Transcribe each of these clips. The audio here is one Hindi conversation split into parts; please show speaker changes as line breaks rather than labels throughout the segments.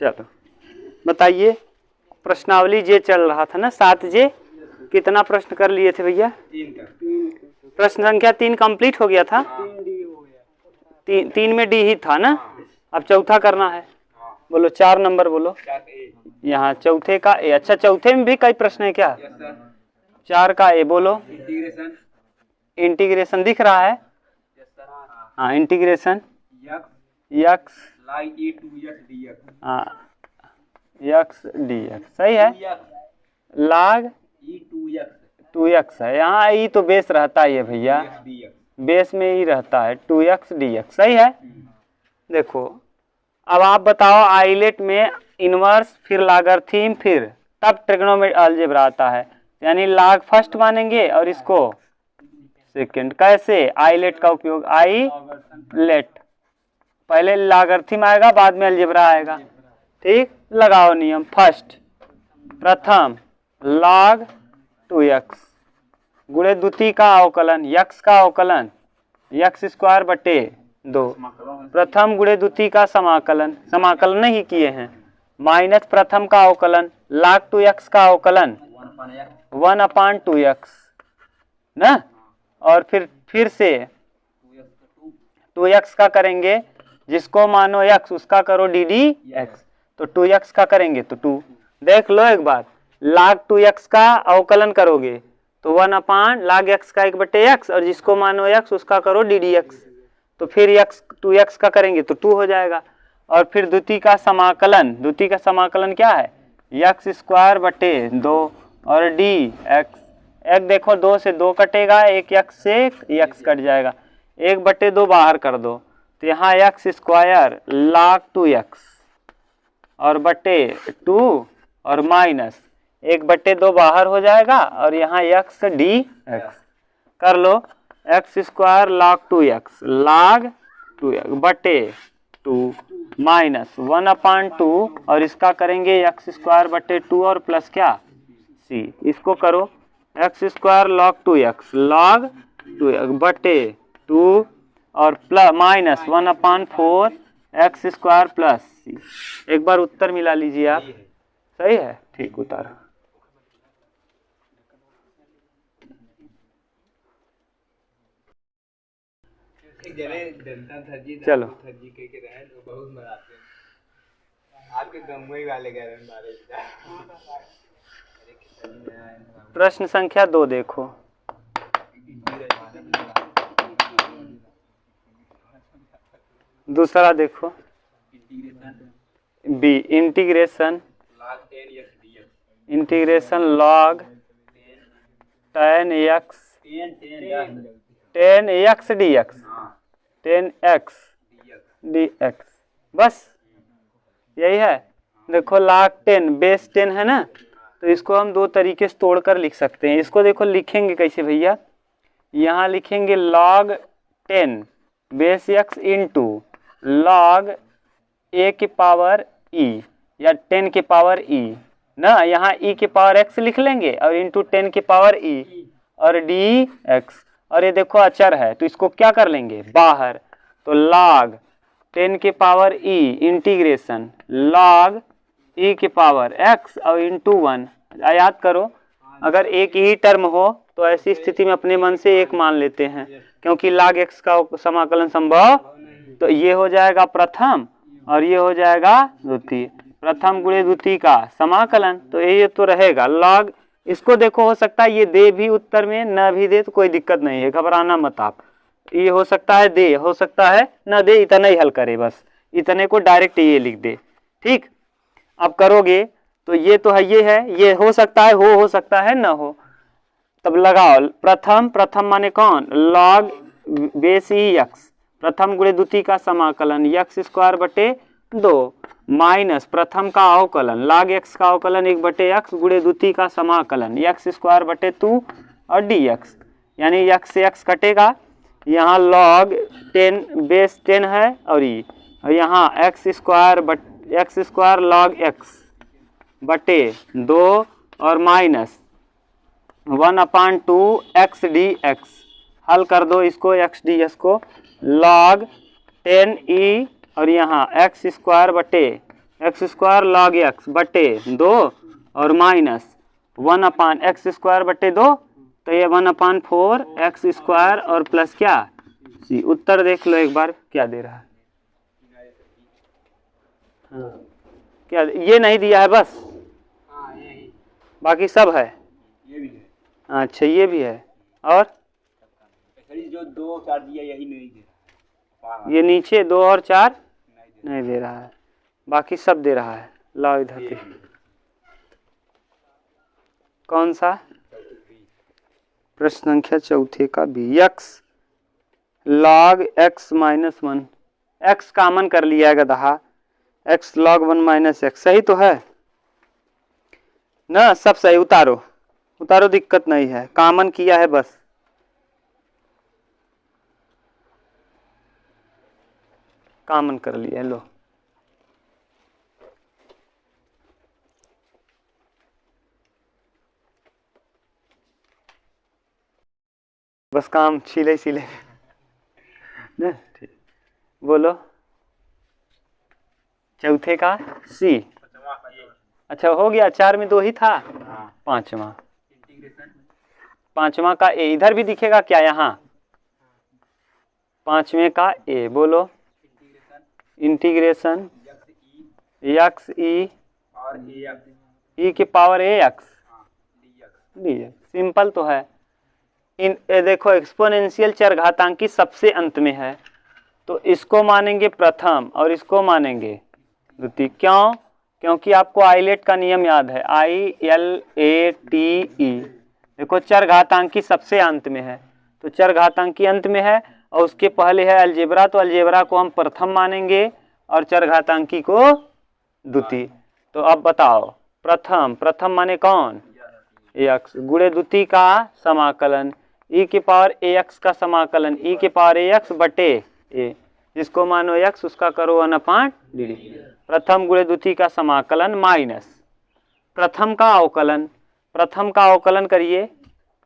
चलो बताइए, प्रश्नावली जे चल रहा था ना 7J, कितना प्रश्न कर लिए थे भैया?
3
प्रश्न संख्या 3 कंप्लीट हो गया था। 3 में डी ही था ना, अब चौथा करना है। बोलो 4 नंबर बोलो। यहाँ चौथे का ए। अच्छा चौथे में भी कई प्रश्न है क्या? 4 का ए बोलो। इंटीग्रेशन दिख रहा है? हाँ integration x x D x सही है। लाग 2x है, यहाँ ई तो बेस रहता ही है भैया, बेस में ही रहता है 2x dx सही है। देखो अब आप बताओ, आइलेट में इनवर्स फिर लागरथीम फिर तब ट्रिग्नोमेट्रिक अलजेब्रा आता है, यानी लाग फर्स्ट मानेंगे और इसको सेकंड। कैसे? आइलेट का उपयोग, आइलेट पहले लागरथीम आएगा बाद में अलजेब्रा आएगा। ठीक, लगाओ नियम। फर्स्ट प्रथम log 2x गुणे द्वितीय का अवकलन x का अवकलन x स्क्वायर बटे 2, प्रथम गुणे द्वितीय का समाकलन, समाकलन नहीं किए हैं, माइनस प्रथम का अवकलन log 2x का अवकलन 1/2x ना, और फिर से 2x का करेंगे, जिसको मानो x उसका करो ddx, तो 2x का करेंगे तो 2। देख लो एक बार, log 2x का अवकलन करोगे तो 1/log x का 1/x, और जिसको मानो x उसका करो ddx, तो फिर x 2x का करेंगे तो 2 हो जाएगा। और फिर द्वितीय का समाकलन, द्वितीय का समाकलन क्या है? x स्क्वायर बटे 2 और dx, एक देखो 2 से 2 कटेगा, एक x से x कट जाएगा, 1/2 बाहर कर दो, तो यहाँ x स्क्वायर log 2x और बटे 2 और माइनस 1/2 बाहर हो जाएगा, और यहाँ x dx कर लो, x square log 2x log 2x बटे 2 माइनस 1/2, और इसका करेंगे x स्क्वायर बटे 2 और प्लस क्या c, इसको करो x square log 2x log 2x बटे 2 और plus minus 1/4 x square plus c। एक बार उत्तर मिला लीजिए आप, सही है? ठीक, उतारो। चलो प्रश्न संख्या 2 देखो। दूसरा देखो, B integration log 10x dx 10x dx, बस यही है। देखो log 10 बेस 10 है ना, तो इसको हम 2 तरीके से तोड़कर लिख सकते हैं। इसको देखो लिखेंगे कैसे भैया, यहाँ लिखेंगे log 10 base x into log a के पावर e या 10 के पावर e ना, यहाँ e के पावर x लिख लेंगे और इंटू 10 के पावर e और dx, और ये देखो अचर है तो इसको क्या कर लेंगे बाहर, तो log 10 के power e integration log e के पावर x और इंटू 1। याद करो, अगर एक ही टर्म हो तो ऐसी स्थिति में अपने मन से एक मान लेते हैं, क्योंकि log x का समाकलन संभव, तो ये हो जाएगा प्रथम और ये हो जाएगा द्वितीय, प्रथम गुणे द्वितीय का समाकलन, तो ये तो रहेगा log। इसको देखो हो सकता है ये दे भी उत्तर में, न भी दे तो कोई दिक्कत नहीं है, घबराना मत आप, ये हो सकता है दे, हो सकता है न दे, इतना ही हल करे, बस इतने को डायरेक्ट ये लिख दे। ठीक, अब करोगे तो ये तो है, ये हो सकता है हो सकता है न हो, तब लगाओ प्रथम माने कौन, log बेस ही x, प्रथम गुणे द्वितीय का समाकलन x स्क्वायर बटे 2 माइनस प्रथम का अवकलन log x का अवकलन 1/x गुणे द्वितीय का समाकलन x स्क्वायर बटे 2 और dx, यानी x से x कटेगा, यहाँ log 10 बेस 10 है और यहाँ x स्क्वायर log x बटे 2 और माइनस 1/2 x dx, हल कर दो इसको x ds को, log 10e और यहाँ x स्क्वायर बटे एक्स स्क्वायर लॉग एक्स बटे 2 और माइनस 1/x² बटे 2, तो ये 1/4 एक्स स्क्वायर और प्लस क्या सी। उत्तर देख लो एक बार क्या दे रहा है। हाँ, क्या ये नहीं दिया है बस, बाकी सब है।
ये भी है।
अच्छा ये भी है, और
जो 2 4 दिया यही नहीं दे रहा।
ये नीचे 2 और 4 नहीं दे रहा है, बाकी सब दे रहा है। लाओ इधर पे कौन सा प्रश्न संख्या चौथे का बी। X log X minus 1, X common कर लिया है गधा, एक्स लॉग 1 माइनस एक्स, सही तो है ना, सब सही। उतारो उतारो, दिक्कत नहीं है, कॉमन किया है बस। कॉमन कर लिया, लो बस काम छिले छिले ना। ठीक, बोलो चौथे का सी। अच्छा हो गया, 4 में 2 ही था। पांचवा, पांचवा का ए इधर भी दिखेगा क्या, यहाँ पांचवें का ए बोलो। इंटीग्रेशन एक्स ई के पावर ए एक्स डी। सिंपल तो है। देखो एक्सपोनेंशियल चरघातांकी सबसे अंत में है, तो इसको मानेंगे प्रथम और इसको मानेंगे द्वितीय। क्यों? क्योंकि आपको आइलेट का नियम याद है, ILATE। देखो चरघातांकी सबसे अंत में है, तो चरघातांकी अंत में है और उसके पहले है अलजेब्रा, तो अलजेब्रा को हम प्रथम मानेंगे और चरघातांकी को द्वितीय। तो अब बताओ, प्रथम प्रथम माने कौन, एक्स गुणे द्वितीय का समाकलन, ई के पावर ax का समाकलन, ई के पावर ax बटे ए, जिसको मानो x उसका करो 1/dd। प्रथम गुणे द्वितीय का समाकलन माइनस प्रथम का अवकलन, प्रथम का अवकलन करिए,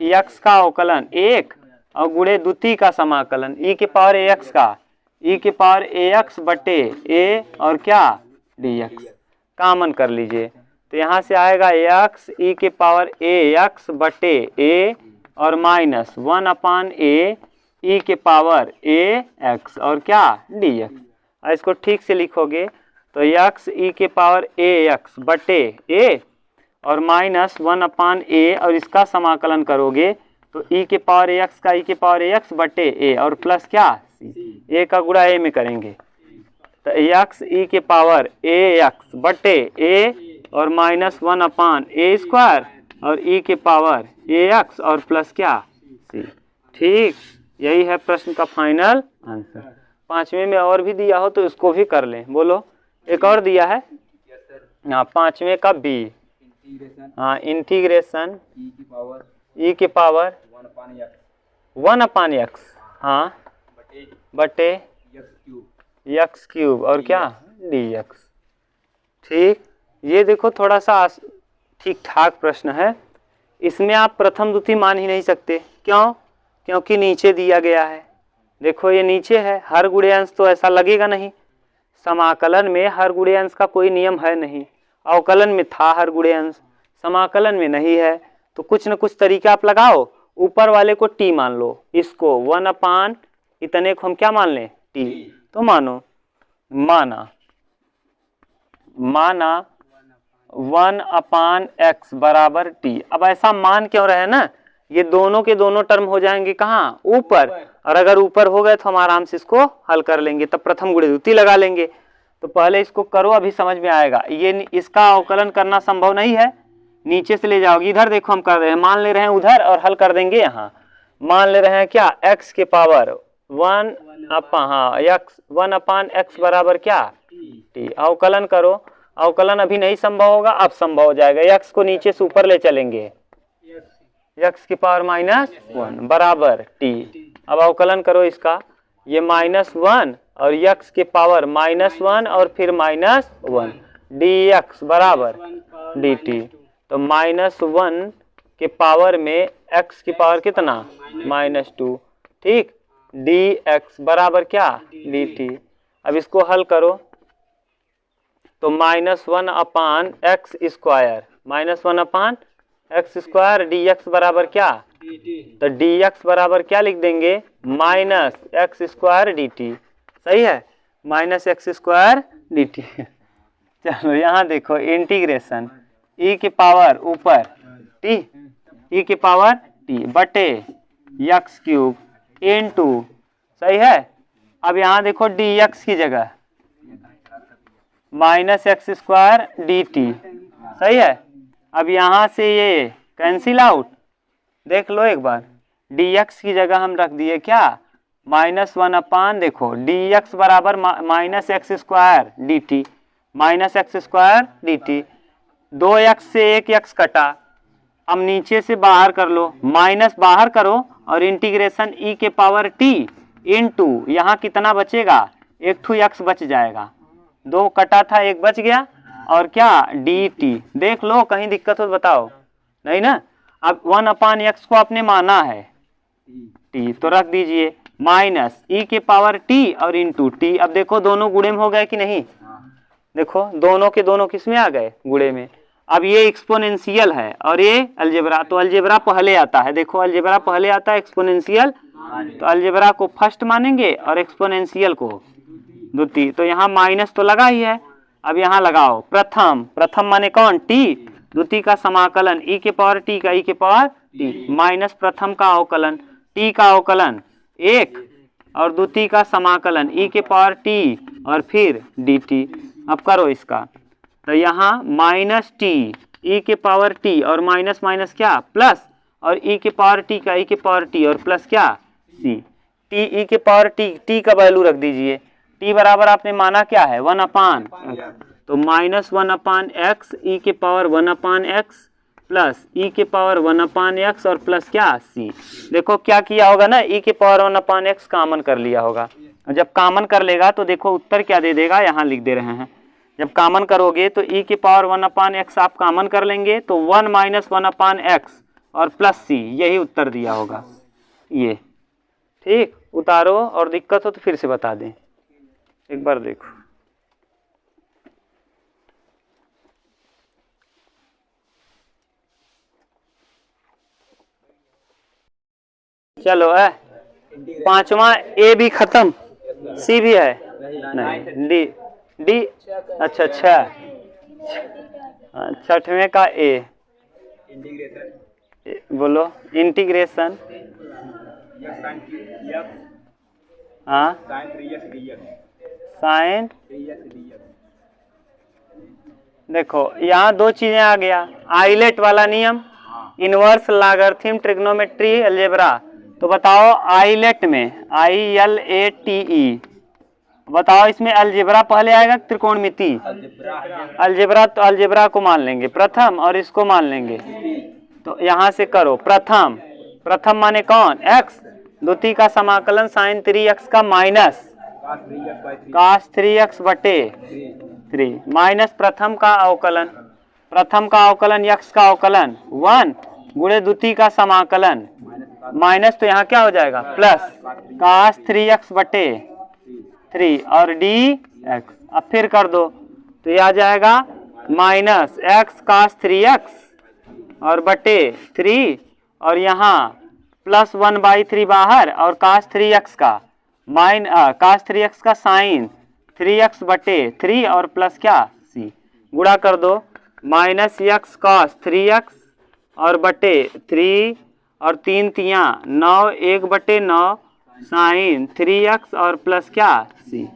x का अवकलन 1 और गुणे द्वितीय का समाकलन ई के पावर ax का, ई के पावर ax बटे ए और क्या dx। कॉमन कर लीजिए, तो यहाँ से आएगा x ई के पावर ax बटे ए और माइनस 1/a ई के पावर ax और क्या dx। इसको ठीक से लिखोगे तो x ई के पावर ax बटे a और माइनस 1/a और इसका समाकलन करोगे तो ई के पावर ax का ई के पावर ax बटे a और प्लस क्या a का गुणा a में करेंगे, तो x ई के पावर ax बटे a और माइनस 1/a² और ई के पावर ax और प्लस क्या c। ठीक, यही है प्रश्न का फाइनल आंसर। पांचवें में और भी दिया हो तो इसको भी कर लें। बोलो, एक और दिया है। हाँ, पांचवें का बी। हाँ, इंटीग्रेशन ई के पावर 1/x हाँ बटे x³ और क्या dx। ठीक, ये देखो थोड़ा सा ठीक ठाक प्रश्न है। इसमें आप प्रथम द्वितीय मान ही नहीं सकते। क्यों? क्योंकि नीचे दिया गया है। देखो ये नीचे है, हर गुणे अंश तो ऐसा लगेगा नहीं। समाकलन में हर गुणे अंश का कोई नियम है नहीं। अवकलन में था हर गुणे अंश, समाकलन में नहीं है। तो कुछ न कुछ तरीका आप लगाओ। ऊपर वाले को टी मान लो, इसको 1/ इतने को हम क्या मान लें टी। तो मानो माना 1/x बराबर टी। अब ऐसा मान क्यों रहे ना, ये दोनों के दोनों टर्म हो जाएंगे कहाँ ऊपर, और अगर ऊपर हो गए तो हम आराम से इसको हल कर लेंगे, तब प्रथम गुणे द्वितीय लगा लेंगे। तो पहले इसको करो, अभी समझ में आएगा। ये इसका अवकलन करना संभव नहीं है, नीचे से ले जाओगे। इधर देखो हम कर रहे हैं, मान ले रहे हैं उधर और हल कर देंगे यहाँ। मान ले रहे हैं क्या x के पावर 1/x बराबर क्या टी। अवकलन करो, अवकलन अभी नहीं संभव होगा, अब संभव हो जाएगा। x को नीचे से ऊपर ले चलेंगे, x की पावर -1 बराबर टी। अब अवकलन करो इसका, ये -1 और x के पावर -1 और फिर -1 dx बराबर dt। तो -1 के पावर में x की पावर कितना -2। ठीक, dx बराबर क्या dt। अब इसको हल करो, तो -1/x², -1/x² dx बराबर क्या? तो dx बराबर क्या लिख देंगे? -x² dt। सही है, -x² dt। चलो यहाँ देखो, इंटीग्रेशन e की पावर ऊपर t, e की पावर t बटे x³ इनटू, सही है। अब यहाँ देखो dx की जगह -x² dt, सही है। अब यहाँ से ये कैंसिल आउट, देख लो एक बार, dx की जगह हम रख दिए क्या? -1 देखो dx बराबर -x² dt, -x² dt। 2x से 1x कटा, अब नीचे से बाहर कर लो, माइनस बाहर करो और इंटीग्रेशन e के पावर t इनटू यहाँ कितना बचेगा? 1x बच जाएगा, 2 कटा था 1 बच गया, और क्या? dt। देख लो कहीं दिक्कत हो तो बताओ, नहीं ना। अब 1/x को आपने माना है t, तो रख दीजिए माइनस e के पावर t और इनटू t। अब देखो दोनों गुणे में हो गए कि नहीं? देखो दोनों के दोनों किस में आ गए? गुणे में। अब ये एक्सपोनेंशियल है और ये अलजेब्रा, तो अलजेब्रा पहले आता है। देखो अलजेब्रा पहले आता है, एक्सपोनेंशियल तो अलजेब्रा को फर्स्ट मानेंगे और एक्सपोनेंशियल को द्वितीय। तो यहाँ माइनस तो लगा ही है, अब यहाँ लगाओ प्रथम, प्रथम माने कौन? t, द्वितीय का समाकलन e के पावर t का e के पावर t माइनस प्रथम का अवकलन t का अवकलन 1 और द्वितीय का समाकलन e के पावर t और फिर dt। अब करो इसका, तो यहाँ -t e के पावर t और माइनस माइनस क्या? प्लस, और e के पावर t का e के पावर t और प्लस क्या? c। t e के पावर t का वैल्यू रख दीजिए, t बराबर आपने माना क्या है? 1/, तो -1/x e के पावर 1/x प्लस e के पावर 1/x और प्लस क्या? c। देखो क्या किया होगा ना, e के पावर 1/x कॉमन कर लिया होगा। जब कॉमन कर लेगा तो देखो उत्तर क्या दे देगा, यहाँ लिख दे रहे हैं। जब कॉमन करोगे तो e के पावर 1/x आप कॉमन कर लेंगे तो 1 - 1/x और प्लस c, यही उत्तर दिया होगा ये। ठीक, उतारो और दिक्कत हो तो फिर से बता दें, एक बार देखो। चलो 5वां ए भी खत्म, सी भी है नहीं, डी अच्छा 6वें का ए बोलो, इंटीग्रेशन हाँ साइन। देखो यहाँ 2 चीजें आ गया, आइलेट वाला नियम, इनवर्स लॉगरिथम ट्रिग्नोमेट्री अलजेब्रा। तो बताओ आइलेट में ILATE, बताओ इसमें अलजेब्रा पहले आएगा त्रिकोणमिति? अलजेब्रा, तो अलजेब्रा को मान लेंगे प्रथम और इसको मान लेंगे। तो यहाँ से करो प्रथम, प्रथम माने कौन? x, द्वितीय का समाकलन साइन 3x का माइनस cos 3x बटे 3 माइनस प्रथम का अवकलन, प्रथम का अवकलन x का अवकलन 1 गुणे द्वितीय का समाकलन माइनस, तो यहाँ क्या हो जाएगा? प्लस cos 3x बटे 3 और dx। अब फिर कर दो तो ये आ जाएगा माइनस x cos 3x और बटे 3 और यहाँ प्लस 1/3 बाहर और cos 3x का cos 3x का साइन 3x बटे 3 और प्लस क्या? c। गुणा कर दो, माइनस x cos 3x और बटे 3 और 3 तियाँ 9, 1/9 साइन 3x और प्लस क्या? c।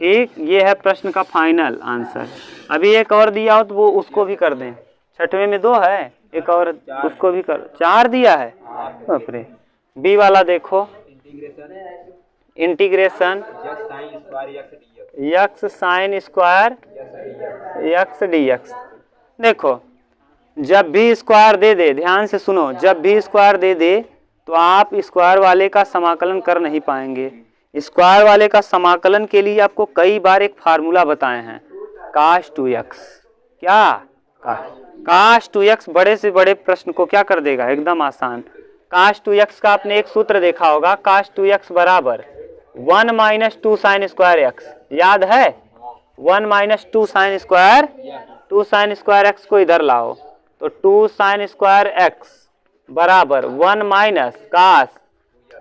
ठीक, ये है प्रश्न का फाइनल आंसर। अभी एक और दिया हो तो वो उसको भी कर दें, 6वें में 2 है, एक और उसको भी कर, 4 दिया है। बाप रे। बी वाला देखो, integration x sine square x dx। देखो जब भी स्क्वायर दे दे, ध्यान से सुनो, जब भी स्क्वायर दे दे तो आप स्क्वायर वाले का समाकलन कर नहीं पाएंगे। स्क्वायर वाले का समाकलन के लिए आपको कई बार एक फार्मूला बताए हैं, cos 2x। क्या? cos 2x बड़े से बड़े प्रश्न को क्या कर देगा? एकदम आसान। cos 2x का आपने एक सूत्र देखा होगा, cos 2x बराबर 1 - 2 sin स्क्वायर x, याद है? 1 minus 2 sine square, 2 sine square x को इधर लाओ, तो 2 साइन स्क्वायर एक्स बराबर 1 माइनस कास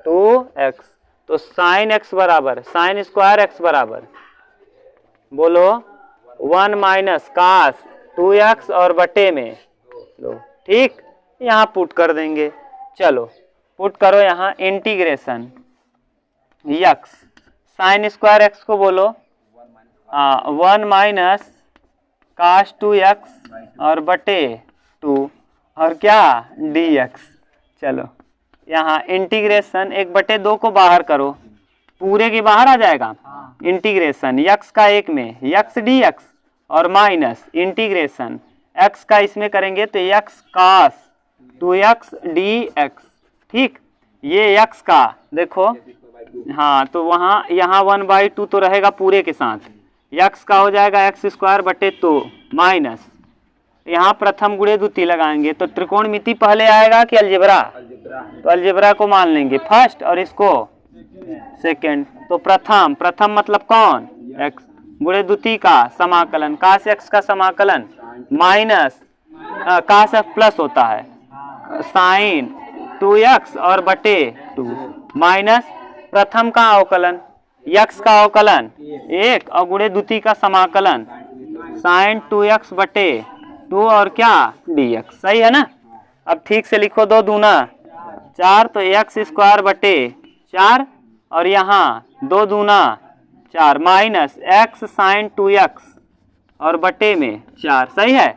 2x, तो साइन एक्स बराबर साइन स्क्वायर एक्स बराबर बोलो 1 माइनस कास 2x और बटे में लो, ठीक। यहाँ पुट कर देंगे, चलो पुट करो यहाँ integration x sine square x को बोलो 1 माइनस कास 2x और बटे 2 और क्या dx। चलो यहाँ इंटीग्रेशन 1/2 को बाहर करो, पूरे के बाहर आ जाएगा। इंटीग्रेशन यक्स का एक में यक्स dx और माइनस इंटीग्रेशन x का इसमें करेंगे तो x कास 2x dx, ठीक। ये x का देखो, हाँ तो वहाँ यहाँ 1/2 तो रहेगा पूरे के साथ, x का हो जाएगा x स्क्वायर बटे 2 माइनस यहाँ प्रथम गुणे द्वितीय लगाएंगे तो त्रिकोणमिति पहले आएगा कि अलजेब्रा, तो अलजेब्रा को मान लेंगे फर्स्ट और इसको सेकंड। तो प्रथम मतलब कौन x गुणे द्वितीय का समाकलन, का से x का समाकलन माइनस का से प्लस होता है साइन 2x और बटे 2 माइनस प्रथम का अवकलन x का अवकलन 1 और गुणे द्वितीय का समाकलन साइन 2x बटे 2 और क्या dx, सही है ना। अब ठीक से लिखो, 2 दूना 4 तो x स्क्वायर बटे 4 और यहाँ 2 दूना 4 माइनस x साइन 2x और बटे में 4, सही है।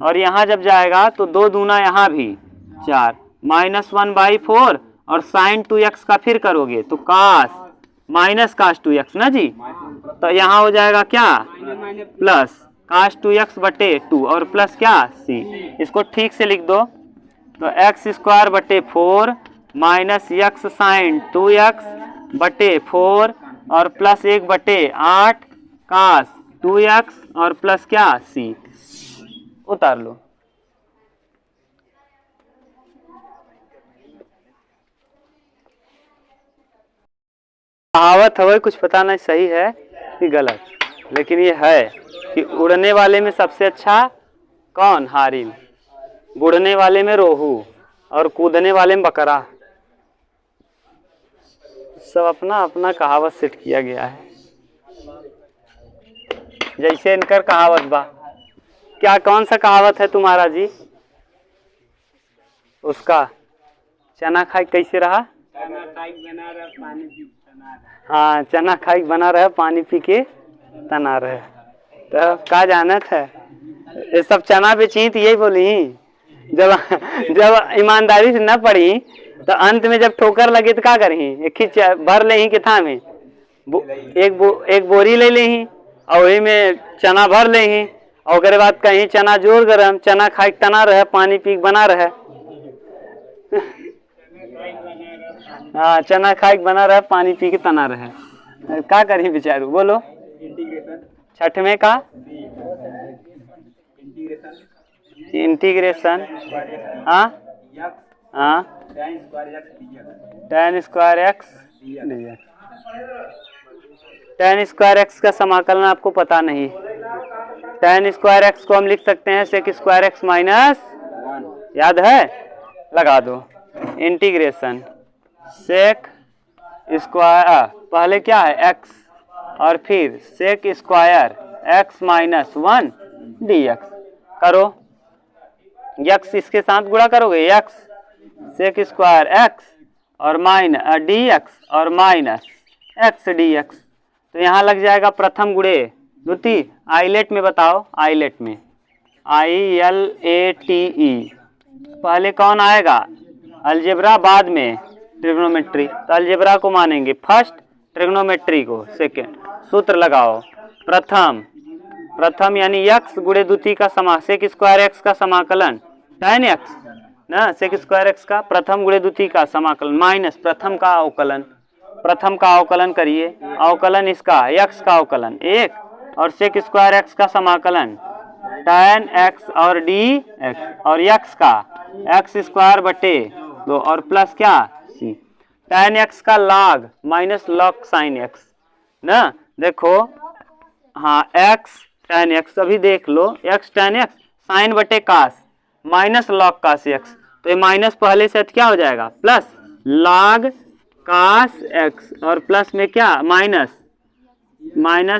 और यहाँ जब जाएगा तो 2 दूना यहाँ भी 4 माइनस 1/4 और साइन 2x का फिर करोगे तो कास माइनस कास 2x ना जी, तो यहाँ हो जाएगा क्या प्लस कास 2x बटे 2 और प्लस क्या c। इसको ठीक से लिख दो तो x स्क्वायर बटे 4 माइनस x साइन 2x बटे 4 और प्लस 1/8 कास 2x और प्लस क्या c। उतार लो। कहावत है कुछ पता नहीं सही है कि गलत, लेकिन ये है कि उड़ने वाले में सबसे अच्छा कौन हारिम, बुड़ने वाले में रोहू और कूदने वाले में बकरा। सब अपना अपना कहावत सेट किया गया है, जैसे इनकर कहावत बा। क्या कौन सा कहावत है तुम्हारा जी? उसका चना खाई कैसे रहा? हाँ, चना खाई बना रहे पानी पी के तना रहे। तो का जानत है ये सब चना बेची तो यही बोली, जब ईमानदारी से न पढ़ी तो अंत में जब ठोकर लगे तो क्या करी, खींच भर ले के था में एक बोरी ले ले और वही में चना भर ले और उसके बाद कहीं चना जोर गरम चना खाई तना रहे पानी पी बना रहे। हाँ, चना खाई बना रहे पानी पी के तना रहे, क्या करी बेचारू बोलो। छठ में का इंटीग्रेशन हाँ हाँ tan square x, tan square x का समाकलन आपको पता नहीं। tan स्क्वायर एक्स को हम लिख सकते हैं sec स्क्वायर एक्स माइनस, याद है, लगा दो इंटीग्रेशन sec स्क्वायर पहले क्या है x और फिर sec square x minus 1 dx करो। x इसके साथ गुणा करोगे x sec स्क्वायर x और माइनस dx और माइनस x dx, तो यहाँ लग जाएगा प्रथम गुणे द्वितीय। आइलेट में बताओ, आइलेट में ILATE पहले कौन आएगा? अलजेब्रा, बाद में ट्रिग्नोमेट्री। तो अलजेब्रा को मानेंगे फर्स्ट, ट्रिग्नोमेट्री को सेकंड। सूत्र लगाओ, प्रथम यानी x गुणे द्वितीय का सेक स्क्वायर एक्स का समाकलन tan x ना, सेक स्क्वायर एक्स का प्रथम गुणे द्वितीय का समाकलन माइनस प्रथम का अवकलन। प्रथम का अवकलन करिए, अवकलन इसका x का अवकलन 1 और सेक स्क्वायर एक्स का समाकलन tan x और dx और x का x स्क्वायर बटे 2 और प्लस क्या c। tan x का log minus log sin x ना, देखो हाँ एक्स tan x, अभी देख लो x tan x साइन बटे कास माइनस लॉग कास x, तो ये माइनस पहले से क्या हो जाएगा प्लस लॉग कास x और प्लस में क्या माइनस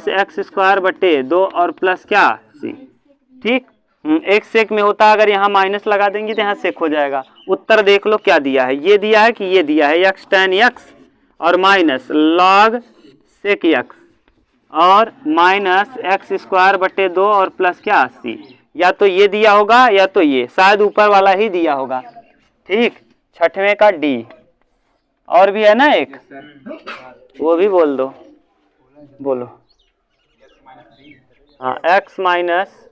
एक्स स्क्वायर बटे 2 और प्लस क्या सी। ठीक, एक सेक में होता है, अगर यहाँ माइनस लगा देंगे तो यहाँ सेक हो जाएगा। उत्तर देख लो क्या दिया है, ये दिया है कि ये दिया है एक्स tan x और माइनस लॉग सेक x और माइनस एक्स स्क्वायर बटे 2 और प्लस क्या सी। या तो ये दिया होगा या तो ये, शायद ऊपर वाला ही दिया होगा। ठीक, छठवें का डी। और भी है ना एक, वो भी बोल दो, बोलो। हाँ एक्स माइनस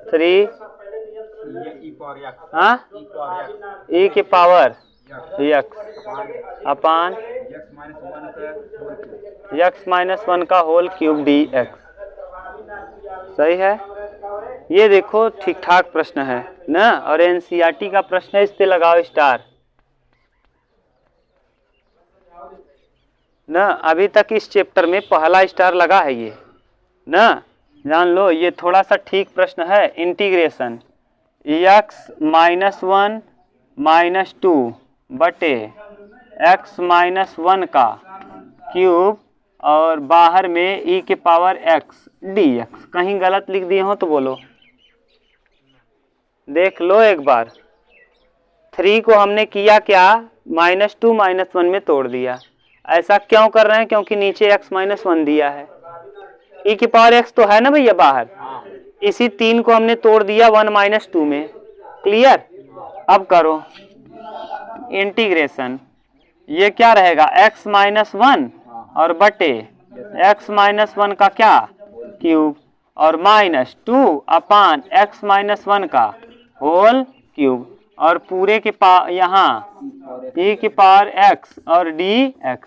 3 हाँ ई की पावर एक्स अपान एक्स माइनस 1 का होल क्यूब डी एक्स। सही है, ये देखो ठीक ठाक प्रश्न है ना, और एनसीईआरटी का प्रश्न है, इस पे लगाओ स्टार ना। अभी तक इस चैप्टर में पहला स्टार लगा है ये ना, जान लो ये थोड़ा सा ठीक प्रश्न है। इंटीग्रेशन एक्स माइनस 1 माइनस 2 बटे एक्स माइनस 1 का क्यूब और बाहर में ई के पावर एक्स डी एक्स। कहीं गलत लिख दिए हो तो बोलो, देख लो एक बार। 3 को हमने किया क्या, -2 -1 में तोड़ दिया। ऐसा क्यों कर रहे हैं, क्योंकि नीचे x माइनस 1 दिया है, ई की पावर x तो है ना भैया बाहर, इसी 3 को हमने तोड़ दिया 1 माइनस 2 में। क्लियर, अब करो इंटीग्रेशन, ये क्या रहेगा x माइनस 1 और बटे x माइनस 1 का क्या क्यूब और -2 अपान x माइनस 1 का होल क्यूब और पूरे के यहाँ e की पावर x और dx।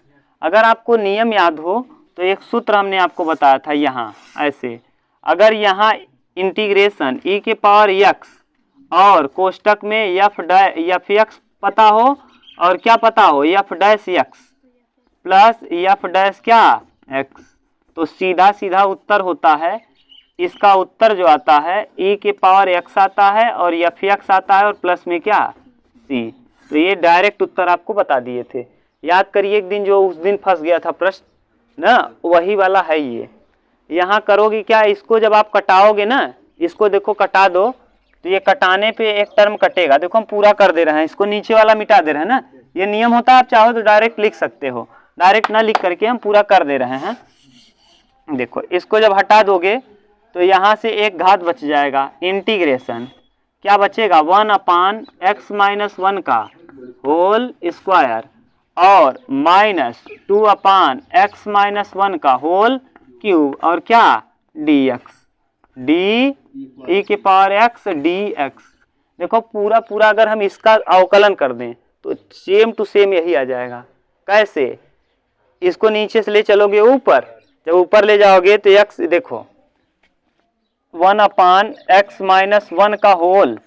अगर आपको नियम याद हो तो एक सूत्र हमने आपको बताया था यहाँ ऐसे, अगर यहाँ इंटीग्रेशन e के पावर x और कोष्टक में एफ एक्स पता हो और क्या पता हो F dash x plus F dash क्या x, तो सीधा सीधा उत्तर होता है, इसका उत्तर जो आता है e के पावर x आता है और एफ एक्स आता है और प्लस में क्या c। तो ये डायरेक्ट उत्तर आपको बता दिए थे। याद करिए एक दिन जो उस दिन फंस गया था प्रश्न ना, वही वाला है ये। यहाँ करोगे क्या, इसको जब आप कटाओगे ना, इसको देखो कटा दो तो ये कटाने पे एक टर्म कटेगा। देखो हम पूरा कर दे रहे हैं, इसको नीचे वाला मिटा दे रहे हैं ना, ये नियम होता है। आप चाहो तो डायरेक्ट लिख सकते हो, डायरेक्ट ना लिख करके हम पूरा कर दे रहे हैं। देखो इसको जब हटा दोगे तो यहाँ से एक घात बच जाएगा, इंटीग्रेशन क्या बचेगा 1 अपान एक्स माइनस 1 का होल स्क्वायर और -2 अपान एक्स माइनस 1 का होल क्यूब और क्या dx डी ई की पावर x dx। देखो पूरा पूरा अगर हम इसका अवकलन कर दें तो सेम टू सेम यही आ जाएगा। कैसे, इसको नीचे से ले चलोगे ऊपर, जब ऊपर ले जाओगे तो x देखो 1 अपान एक्स माइनस 1 का होल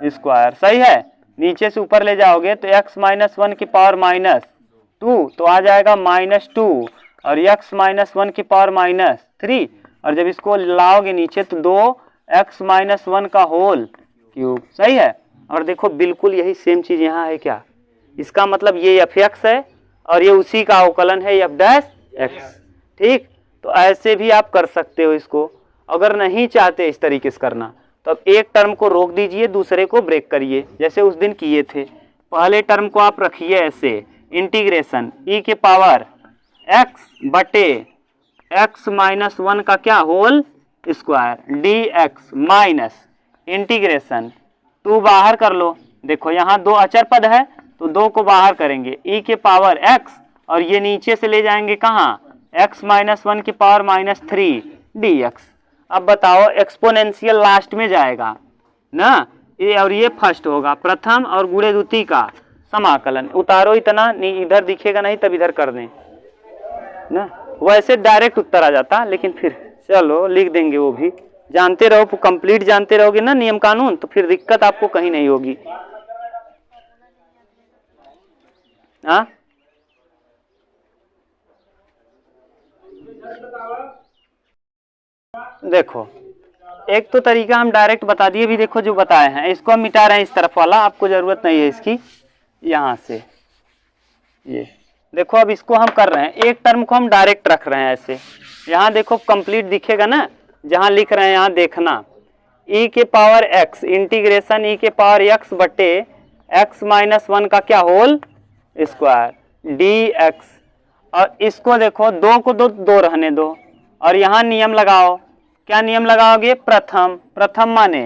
स्क्वायर, सही है। नीचे से ऊपर ले जाओगे तो x माइनस 1 की पावर -2 तो आ जाएगा -2 और x माइनस 1 की पावर -3, और जब इसको लाओगे नीचे तो 2x माइनस 1 का होल क्यूब, सही है। और देखो बिल्कुल यही सेम चीज यहाँ है क्या, इसका मतलब ये एफ एक्स है और ये उसी का अवकलन है एफ डैश एक्स। ठीक, तो ऐसे भी आप कर सकते हो इसको। अगर नहीं चाहते इस तरीके से करना तो अब एक टर्म को रोक दीजिए, दूसरे को ब्रेक करिए, जैसे उस दिन किए थे। पहले टर्म को आप रखिए ऐसे, इंटीग्रेशन ई के पावर एक्स बटे एक्स माइनस 1 का क्या whole square D X minus integration 2 बाहर कर लो। देखो यहाँ 2 अचर पद है तो 2 को बाहर करेंगे, ई के पावर एक्स और ये नीचे से ले जाएंगे कहाँ एक्स माइनस 1 की पावर -3 dx। अब बताओ एक्सपोनेंशियल लास्ट में जाएगा ना, ये और ये फर्स्ट होगा, प्रथम और गुणे द्वितीय का समाकलन। उतारो इतना, इधर दिखेगा नहीं तब इधर कर दें ना, वैसे डायरेक्ट उत्तर आ जाता, लेकिन फिर चलो लिख देंगे। वो भी जानते रहो, कंप्लीट जानते रहोगे ना नियम कानून, तो फिर दिक्कत आपको कहीं नहीं होगी। हाँ देखो एक तो तरीका हम डायरेक्ट बता दिए भी, देखो जो बताए हैं इसको हम मिटा रहे हैं, इस तरफ वाला आपको जरूरत नहीं है इसकी, यहाँ से ये देखो। अब इसको हम कर रहे हैं, एक टर्म को हम डायरेक्ट रख रहे हैं ऐसे, यहाँ देखो कंप्लीट दिखेगा ना, जहाँ लिख रहे हैं यहाँ देखना, e के पावर x इंटीग्रेशन e के पावर x बटे x माइनस 1 का क्या होल स्क्वायर dx। और इसको देखो दो को दो रहने दो, और यहाँ नियम लगाओ, क्या नियम लगाओगे, प्रथम माने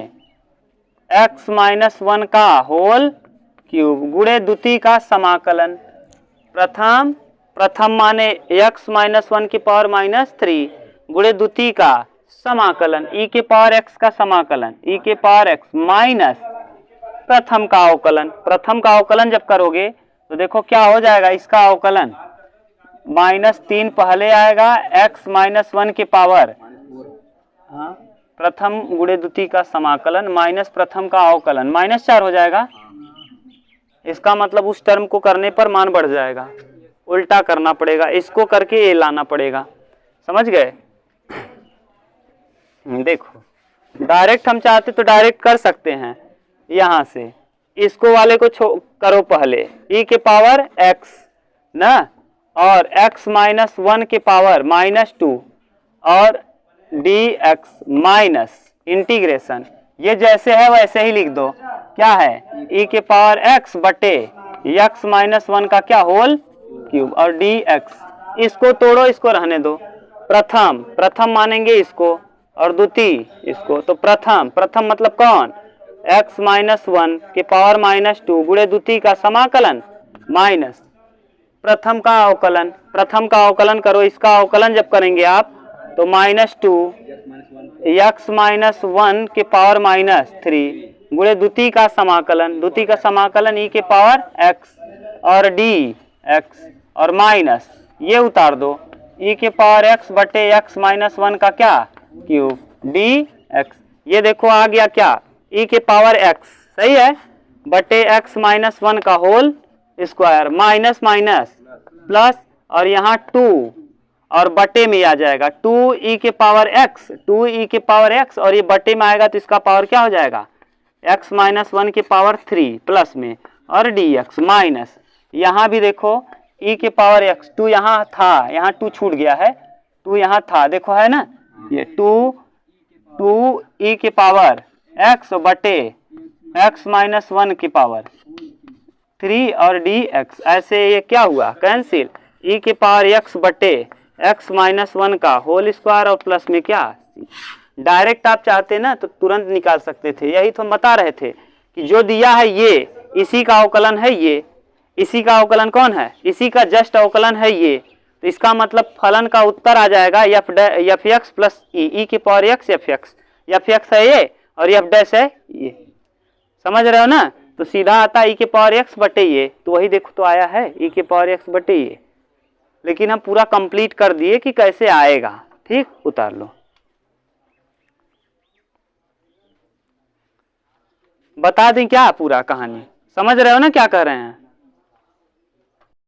x माइनस 1 का होल क्यूब गुणे द्वितीय का समाकलन। प्रथम माने x माइनस 1 की पावर माइनस 3 गुणे द्वितीय का समाकलन, e के पावर x का समाकलन, e के पावर x माइनस प्रथम का अवकलन। प्रथम का अवकलन जब करोगे तो देखो क्या हो जाएगा, इसका अवकलन -3 पहले आएगा, x माइनस 1 की पावर प्रथम गुणे द्वितीय का समाकलन माइनस प्रथम का अवकलन -4 हो जाएगा। इसका मतलब उस टर्म को करने पर मान बढ़ जाएगा, उल्टा करना पड़ेगा, इसको करके ये लाना पड़ेगा, समझ गए। देखो डायरेक्ट हम चाहते तो डायरेक्ट कर सकते हैं, यहाँ से इसको वाले को करो पहले e के पावर x ना, और x माइनस 1 के पावर -2 और dx माइनस इंटीग्रेशन, ये जैसे है वैसे ही लिख दो, क्या है e के पावर x बटे x माइनस 1 का क्या होल क्यूब और dx। इसको तोड़ो, इसको रहने दो, प्रथम मानेंगे इसको और द्वितीय इसको, तो प्रथम मतलब कौन, x माइनस 1 के पावर -2 गुणे द्वितीय का समाकलन माइनस प्रथम का अवकलन करो। इसका अवकलन जब करेंगे आप तो -2 x माइनस 1 के पावर -3 गुणे द्वितीय का समाकलन e के पावर x और dx और माइनस ये उतार दो, e के पावर x बटे x माइनस 1 का क्या क्यूब dx। ये देखो आ गया क्या, e के पावर x सही है बटे x माइनस 1 का होल स्क्वायर माइनस प्लस, और यहाँ 2 और बटे में आ जाएगा 2e के पावर x, और ये बटे में आएगा तो इसका पावर क्या हो जाएगा x माइनस 1 के पावर 3 प्लस में और dx माइनस, यहाँ भी देखो e के पावर x, 2 यहाँ था, यहाँ 2 छूट गया है, 2 यहाँ था देखो है ना, ये 2 e के पावर x बटे x माइनस 1 की पावर 3 और dx, ऐसे ये क्या हुआ कैंसिल, e के पावर x बटे x माइनस 1 का होल स्क्वायर और प्लस में क्या, डायरेक्ट आप चाहते ना तो तुरंत निकाल सकते थे, यही तो हम बता रहे थे कि जो दिया है ये इसी का अवकलन है, ये इसी का अवकलन कौन है, इसी का जस्ट अवकलन है ये, तो इसका मतलब फलन का उत्तर आ जाएगा एफ एक्स प्लस ई के पावर एक्स एफ एक्स है ये और एफ डैश है ये, समझ रहे हो ना। तो सीधा आता ई के पावर एक्स बटे ये, तो वही देखो तो आया है ई के पावर एक्स बटे ये, लेकिन हम पूरा कंप्लीट कर दिए कि कैसे आएगा, ठीक उतार लो। बता दें क्या पूरा कहानी, समझ रहे हो ना क्या कर रहे हैं।